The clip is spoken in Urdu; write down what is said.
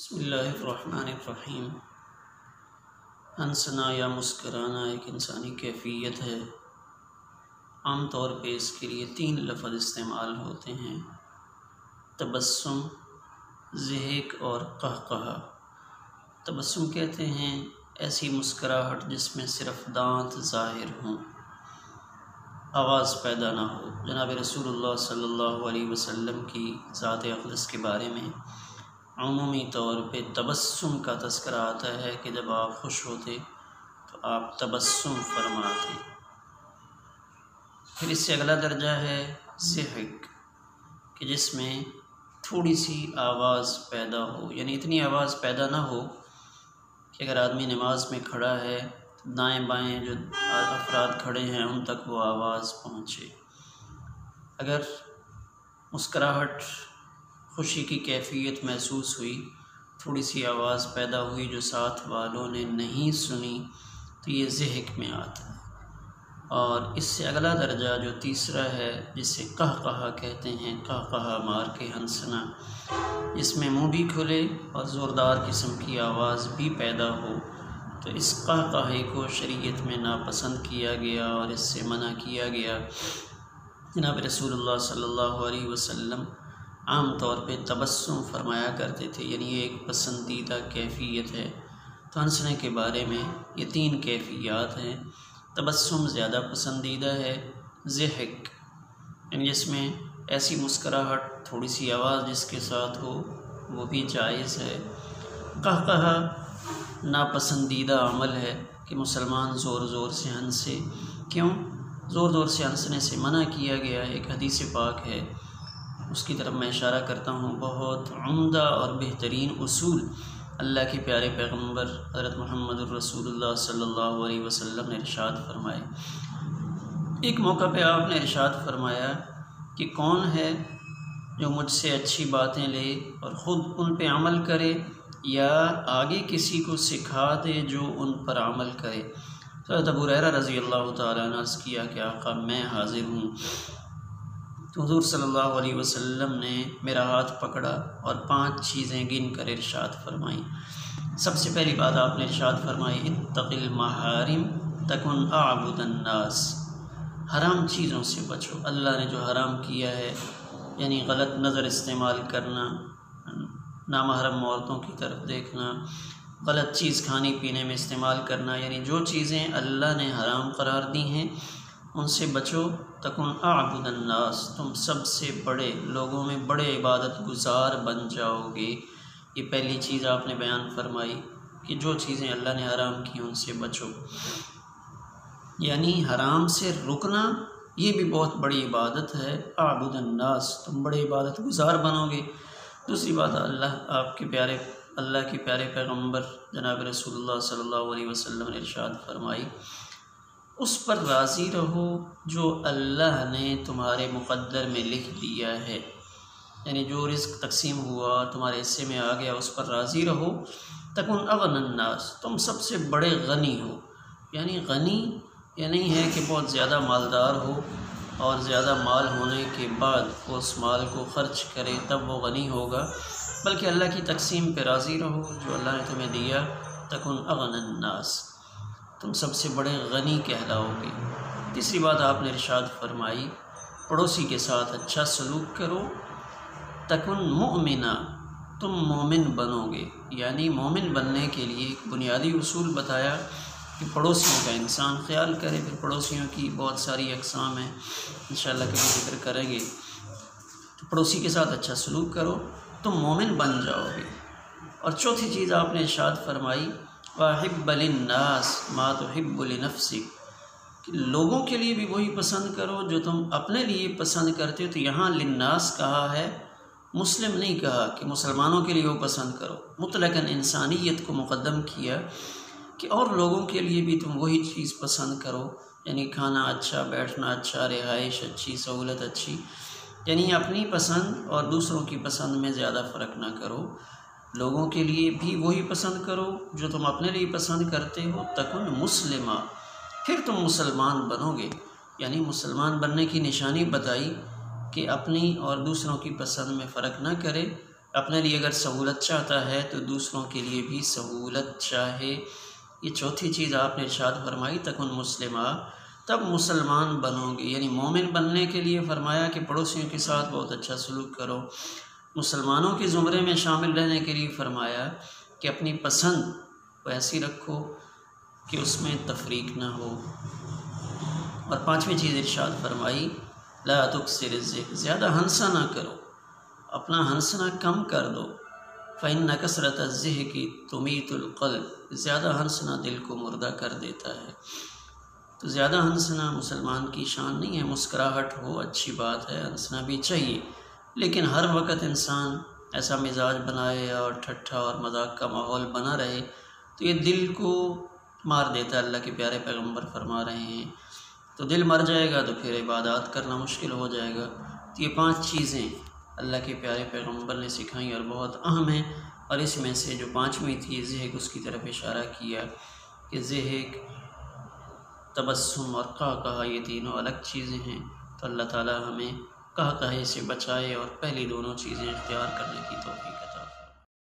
بسم اللہ الرحمن الرحیم۔ ہنسنا یا مسکرانا ایک انسانی کیفیت ہے۔ عام طور پہ اس کے لیے 3 لفظ استعمال ہوتے ہیں: تبسم، ضحک اور قہقہہ۔ تبسم کہتے ہیں ایسی مسکراہٹ جس میں صرف دانت ظاہر ہوں، آواز پیدا نہ ہو۔ جناب رسول اللہ صلی اللہ علیہ وسلم کی ذات اقدس کے بارے میں عمومی طور پہ تبسم کا تذکرہ آتا ہے کہ جب آپ خوش ہوتے تو آپ تبسم فرماتے۔ پھر اس سے اگلا درجہ ہے ضحک، کہ جس میں تھوڑی سی آواز پیدا ہو، یعنی اتنی آواز پیدا نہ ہو کہ اگر آدمی نماز میں کھڑا ہے تو دائیں بائیں جو افراد کھڑے ہیں ان تک وہ آواز پہنچے۔ اگر مسکراہٹ، خوشی کی کیفیت محسوس ہوئی، تھوڑی سی آواز پیدا ہوئی جو ساتھ والوں نے نہیں سنی، تو یہ ضحک میں آتا ہے۔ اور اس سے اگلا درجہ جو تیسرا ہے جسے قہقہہ کہتے ہیں، قہقہہ مار کے ہنسنا، جس میں منہ بھی کھلے اور زوردار قسم کی آواز بھی پیدا ہو، تو اس قہقہے کو شریعت میں ناپسند کیا گیا اور اس سے منع کیا گیا۔ جناب رسول اللہ صلی اللہ علیہ وسلم عام طور پہ تبسم فرمایا کرتے تھے، یعنی یہ ایک پسندیدہ کیفیت ہے۔ تو ہنسنے کے بارے میں یہ 3 کیفیات ہیں۔ تبسم زیادہ پسندیدہ ہے، ضحک یعنی جس میں ایسی مسکراہٹ، تھوڑی سی آواز جس کے ساتھ ہو، وہ بھی جائز ہے۔ قہقہہ ناپسندیدہ عمل ہے کہ مسلمان زور زور سے ہنسے۔ کیوں؟ زور زور سے ہنسنے سے منع کیا گیا ہے۔ ایک حدیث پاک ہے، اس کی طرف میں اشارہ کرتا ہوں۔ بہت عمدہ اور بہترین اصول اللہ کے پیارے پیغمبر حضرت محمد الرسول اللہ صلی اللہ علیہ وسلم نے ارشاد فرمائے۔ ایک موقع پہ آپ نے ارشاد فرمایا کہ کون ہے جو مجھ سے اچھی باتیں لے اور خود ان پہ عمل کرے، یا آگے کسی کو سکھا دے جو ان پر عمل کرے۔ حضرت ابو ہریرہ رضی اللہ تعالیٰ عنہ عرض کیا کہ آقا میں حاضر ہوں۔ تو حضور صلی اللہ علیہ وسلم نے میرا ہاتھ پکڑا اور 5 چیزیں گن کر ارشاد فرمائیں۔ سب سے پہلی بات آپ نے ارشاد فرمائی، اتق المحارم تکن اعبد الناس۔ حرام چیزوں سے بچو۔ اللہ نے جو حرام کیا ہے، یعنی غلط نظر استعمال کرنا، نامحرم عورتوں کی طرف دیکھنا، غلط چیز کھانے پینے میں استعمال کرنا، یعنی جو چیزیں اللہ نے حرام قرار دی ہیں ان سے بچو۔ تکن اعبد الناس، تم سب سے بڑے لوگوں میں بڑے عبادت گزار بن جاؤ گے۔ یہ پہلی چیز آپ نے بیان فرمائی کہ جو چیزیں اللہ نے حرام کی ان سے بچو، یعنی حرام سے رکنا یہ بھی بہت بڑی عبادت ہے۔ اعبد الناس، تم بڑے عبادت گزار بنو گے۔ دوسری بات، اللہ کے پیارے پیغمبر جناب رسول اللہ صلی اللہ علیہ وسلم نے ارشاد فرمائی، اس پر راضی رہو جو اللہ نے تمہارے مقدر میں لکھ دیا ہے، یعنی جو رزق تقسیم ہوا تمہارے حصے میں آ گیا اس پر راضی رہو۔ تکن اغنی الناس، تم سب سے بڑے غنی ہو، یعنی غنی یہ نہیں ہے کہ بہت زیادہ مالدار ہو اور زیادہ مال ہونے کے بعد وہ اس مال کو خرچ کرے تب وہ غنی ہوگا، بلکہ اللہ کی تقسیم پہ راضی رہو جو اللہ نے تمہیں دیا۔ تکن اغنی الناس، تم سب سے بڑے غنی کہلاؤ گے۔ تیسری بات آپ نے ارشاد فرمائی، پڑوسی کے ساتھ اچھا سلوک کرو۔ تکن مؤمنا، تم مومن بنو گے، یعنی مومن بننے کے لیے ایک بنیادی اصول بتایا کہ پڑوسیوں کا انسان خیال کرے۔ پھر پڑوسیوں کی بہت ساری اقسام ہیں، انشاءاللہ کبھی ذکر کریں گے۔ تو پڑوسی کے ساتھ اچھا سلوک کرو، تم مومن بن جاؤ گے۔ اور چوتھی چیز آپ نے ارشاد فرمائی، وَأَحِبَّ لِلنَّاسِ مَا تُحِبُّ لِنَفْسِكَ، کہ لوگوں کے لیے بھی وہی پسند کرو جو تم اپنے لیے پسند کرتے ہو۔ تو یہاں للناس کہا ہے، مسلم نہیں کہا کہ مسلمانوں کے لیے وہ پسند کرو، مطلقاً انسانیت کو مقدم کیا کہ اور لوگوں کے لیے بھی تم وہی چیز پسند کرو، یعنی کھانا اچھا، بیٹھنا اچھا، رہائش اچھی، سہولت اچھی، یعنی اپنی پسند اور دوسروں کی پسند میں زیادہ فرق نہ کرو۔ لوگوں کے لیے بھی وہی پسند کرو جو تم اپنے لیے پسند کرتے ہو۔ تکن مسلمہ، پھر تم مسلمان بنو گے، یعنی مسلمان بننے کی نشانی بتائی کہ اپنی اور دوسروں کی پسند میں فرق نہ کرے اپنے لیے اگر سہولت چاہتا ہے تو دوسروں کے لیے بھی سہولت چاہے۔ یہ چوتھی چیز آپ نے ارشاد فرمائی، تکن مسلمہ، تب مسلمان بنو گے، یعنی مومن بننے کے لیے فرمایا کہ پڑوسیوں کے ساتھ بہت اچھا سلوک کرو۔ مسلمانوں کے زمرے میں شامل رہنے کے لیے فرمایا کہ اپنی پسند کو ایسی رکھو کہ اس میں تفریق نہ ہو۔ اور پانچویں چیز ارشاد فرمائی، لا تکثر الضحک، زیادہ ہنسا نہ کرو، اپنا ہنسنا کم کر دو۔ فإن کثرت الضحک تمیت القلب، زیادہ ہنسنا دل کو مردہ کر دیتا ہے۔ تو زیادہ ہنسنا مسلمان کی شان نہیں ہے، مسکراہٹ ہو اچھی بات ہے، ہنسنا بھی چاہیے، لیکن ہر وقت انسان ایسا مزاج بنائے اور ٹھٹھا اور مذاق کا ماحول بنا رہے تو یہ دل کو مار دیتا ہے۔ اللہ کے پیارے پیغمبر فرما رہے ہیں تو دل مر جائے گا تو پھر عبادات کرنا مشکل ہو جائے گا۔ تو یہ 5 چیزیں اللہ کے پیارے پیغمبر نے سکھائیں اور بہت اہم ہیں، اور اس میں سے جو 5ویں تھی ضحک، اس کی طرف اشارہ کیا کہ ضحک، تبسم اور قہقہہ یہ تینوں الگ چیزیں ہیں۔ تو اللہ تعالی ہمیں قہقہے سے بچائے اور پہلی دونوں چیزیں اختیار کرنے کی توفیق دے۔